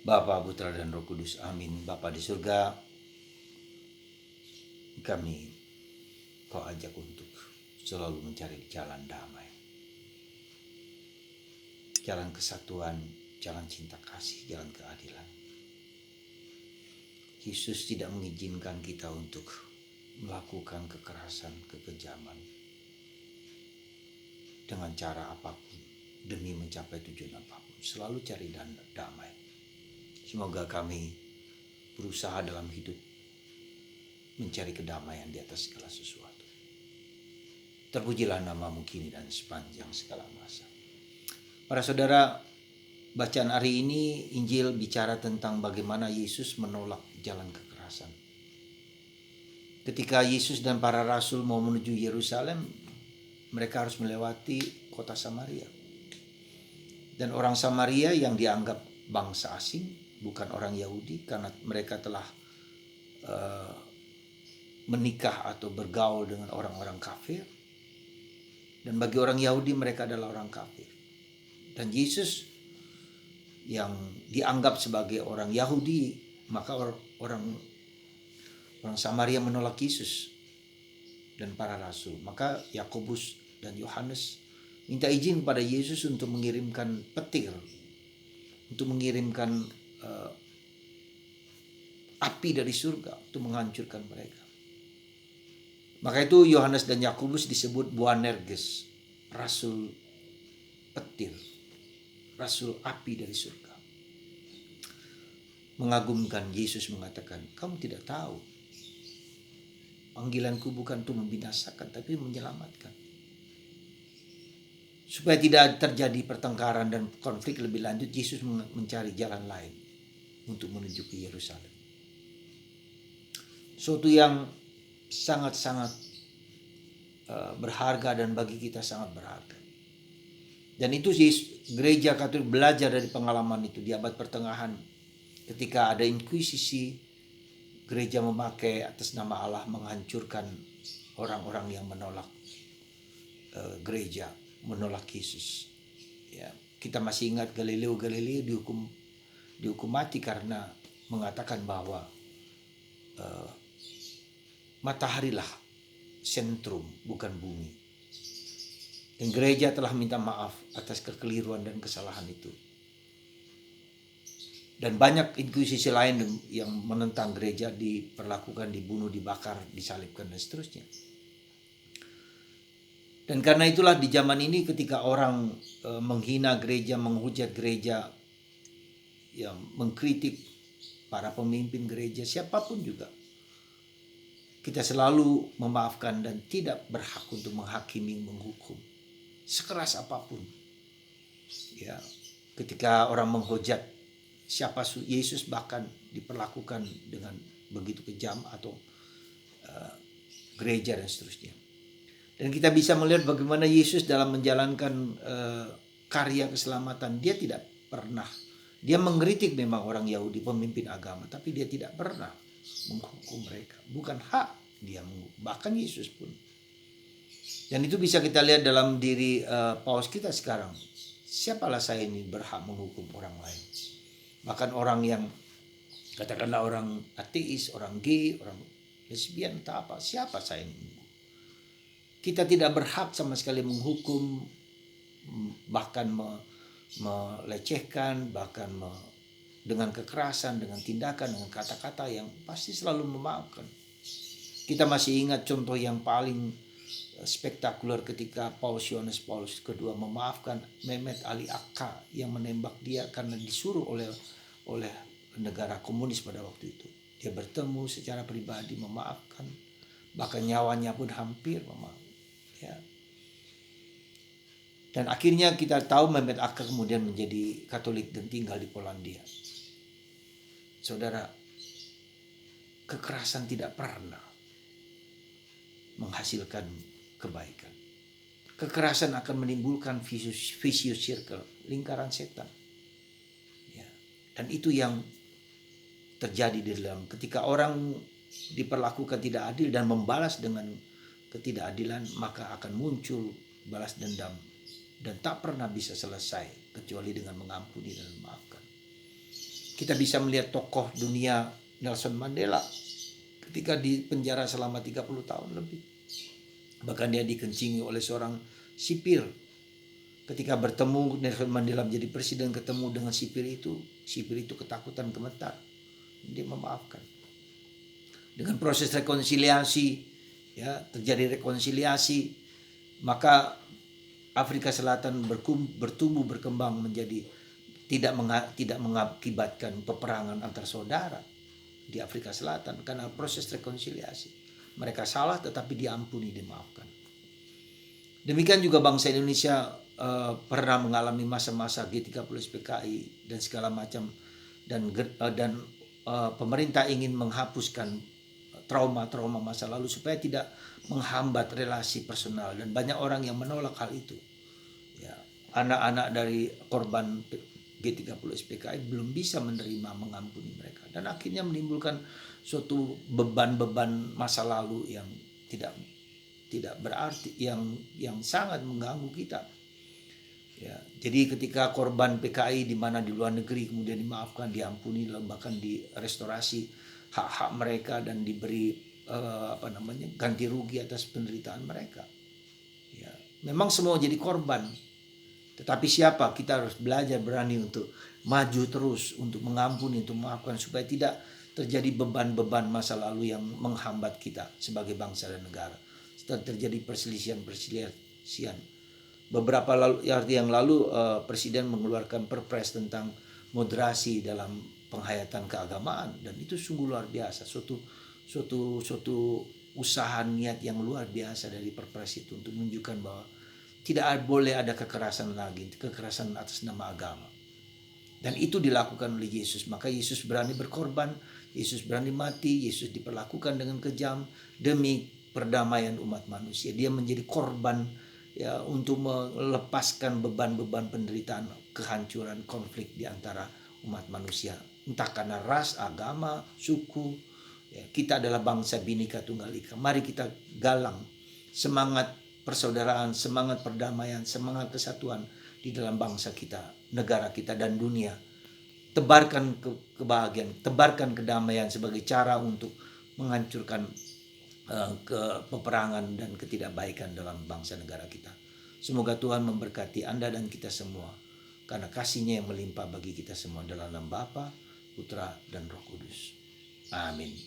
Bapa, Putra, dan Roh Kudus. Amin. Bapa di surga, kami Kau ajak untuk selalu mencari jalan damai, jalan kesatuan, jalan cinta kasih, jalan keadilan. Yesus tidak mengizinkan kita untuk melakukan kekerasan, kekejaman dengan cara apapun demi mencapai tujuan apapun. Selalu cari damai. Semoga kami berusaha dalam hidup mencari kedamaian di atas segala sesuatu. Terpujilah namamu kini dan sepanjang segala masa. Para saudara, bacaan hari ini Injil bicara tentang bagaimana Yesus menolak jalan kekerasan. Ketika Yesus dan para rasul mau menuju Yerusalem, mereka harus melewati kota Samaria. Dan orang Samaria yang dianggap bangsa asing, bukan orang Yahudi, karena mereka telah menikah atau bergaul dengan orang-orang kafir. Dan bagi orang Yahudi mereka adalah orang kafir. Dan Yesus yang dianggap sebagai orang Yahudi, maka orang Samaria menolak Yesus dan para rasul. Maka Yakobus dan Yohanes minta izin kepada Yesus untuk mengirimkan petir, untuk mengirimkan api dari surga untuk menghancurkan mereka. Maka itu Yohanes dan Yakobus disebut Boanerges, rasul petir, rasul api dari surga. Mengagumkan. Yesus mengatakan, kamu tidak tahu panggilanku bukan untuk membinasakan, tapi menyelamatkan. Supaya tidak terjadi pertengkaran dan konflik lebih lanjut, Yesus mencari jalan lain untuk menuju ke Yerusalem. Suatu yang sangat-sangat berharga dan bagi kita sangat berharga. Dan itu gereja Katolik belajar dari pengalaman itu di abad pertengahan. Ketika ada inkuisisi, gereja memakai atas nama Allah menghancurkan orang-orang yang menolak gereja, menolak Yesus. Ya, kita masih ingat Galileo dihukum mati karena mengatakan bahwa mataharilah sentrum, bukan bumi. Dan gereja telah minta maaf atas kekeliruan dan kesalahan itu. Dan banyak inkuisisi lain yang menentang gereja diperlakukan, dibunuh, dibakar, disalibkan, dan seterusnya. Dan karena itulah di zaman ini ketika orang menghina gereja, menghujat gereja, yang mengkritik para pemimpin gereja, siapapun juga, kita selalu memaafkan dan tidak berhak untuk menghakimi, menghukum sekeras apapun. Ya, ketika orang menghujat siapa Yesus, bahkan diperlakukan dengan begitu kejam, atau gereja dan seterusnya. Dan kita bisa melihat bagaimana Yesus dalam menjalankan karya keselamatan, dia tidak pernah, dia mengkritik memang orang Yahudi, pemimpin agama, tapi dia tidak pernah menghukum mereka. Bukan hak dia menghukum, bahkan Yesus pun. Dan itu bisa kita lihat dalam diri Paus kita sekarang. Siapalah saya ini berhak menghukum orang lain? Bahkan orang yang katakanlah orang ateis, orang gay, orang lesbian, tak apa, siapa saya ini? Kita tidak berhak sama sekali menghukum, bahkan melecehkan, bahkan dengan kekerasan, dengan tindakan, dengan kata-kata yang pasti selalu memaafkan. Kita masih ingat contoh yang paling spektakuler ketika Paus Yohanes Paulus II memaafkan Mehmet Ali Akka yang menembak dia karena disuruh oleh negara komunis pada waktu itu. Dia bertemu secara pribadi, memaafkan, bahkan nyawanya pun hampir memaafkan. Ya. Dan akhirnya kita tahu Mehmet Akka kemudian menjadi Katolik dan tinggal di Polandia. Saudara, kekerasan tidak pernah menghasilkan kebaikan. Kekerasan akan menimbulkan vicious circle, lingkaran setan. Ya. Dan itu yang terjadi di dalam ketika orang diperlakukan tidak adil dan membalas dengan ketidakadilan, maka akan muncul balas dendam dan tak pernah bisa selesai kecuali dengan mengampuni dan memaafkan. Kita bisa melihat tokoh dunia Nelson Mandela ketika di penjara selama 30 tahun lebih. Bahkan dia dikencingi oleh seorang sipir. Ketika bertemu Nelson Mandela menjadi presiden, ketemu dengan sipir itu ketakutan, gemetar. Dia memaafkan. Dengan proses rekonsiliasi, ya, terjadi rekonsiliasi, maka Afrika Selatan bertumbuh berkembang menjadi tidak mengakibatkan peperangan antar saudara di Afrika Selatan karena proses rekonsiliasi. Mereka salah tetapi diampuni, dimaafkan. Demikian juga bangsa Indonesia pernah mengalami masa-masa G30 SPKI dan segala macam, dan pemerintah ingin menghapuskan trauma-trauma masa lalu supaya tidak menghambat relasi personal, dan banyak orang yang menolak hal itu. Ya, anak-anak dari korban G30 SPKI belum bisa menerima, mengampuni mereka, dan akhirnya menimbulkan suatu beban-beban masa lalu yang tidak berarti, yang sangat mengganggu kita. Ya, jadi ketika korban PKI di mana di luar negeri kemudian dimaafkan, diampuni, bahkan direstorasi hak-hak mereka dan diberi ganti rugi atas penderitaan mereka. Ya, memang semua jadi korban. Tetapi siapa? Kita harus belajar berani untuk maju terus, untuk mengampuni, untuk memaafkan, supaya tidak terjadi beban-beban masa lalu yang menghambat kita sebagai bangsa dan negara. Setelah terjadi perselisihan. Beberapa hari yang lalu Presiden mengeluarkan perpres tentang moderasi dalam penghayatan keagamaan, dan itu sungguh luar biasa, suatu usaha niat yang luar biasa dari perpres itu untuk menunjukkan bahwa tidak boleh ada kekerasan lagi, kekerasan atas nama agama. Dan itu dilakukan oleh Yesus. Maka Yesus berani berkorban, Yesus berani mati, Yesus diperlakukan dengan kejam demi perdamaian umat manusia. Dia menjadi korban, ya, untuk melepaskan beban-beban penderitaan, kehancuran, konflik di antara umat manusia. Entah karena ras, agama, suku. Ya, kita adalah bangsa Bhinneka Tunggal Ika. Mari kita galang semangat persaudaraan, semangat perdamaian, semangat kesatuan di dalam bangsa kita, negara kita, dan dunia. Tebarkan kebahagiaan, tebarkan kedamaian sebagai cara untuk menghancurkan peperangan dan ketidakbaikan dalam bangsa negara kita. Semoga Tuhan memberkati Anda dan kita semua, karena kasih-Nya yang melimpah bagi kita semua, dalam nama Bapa, Putra, dan Roh Kudus. Amin.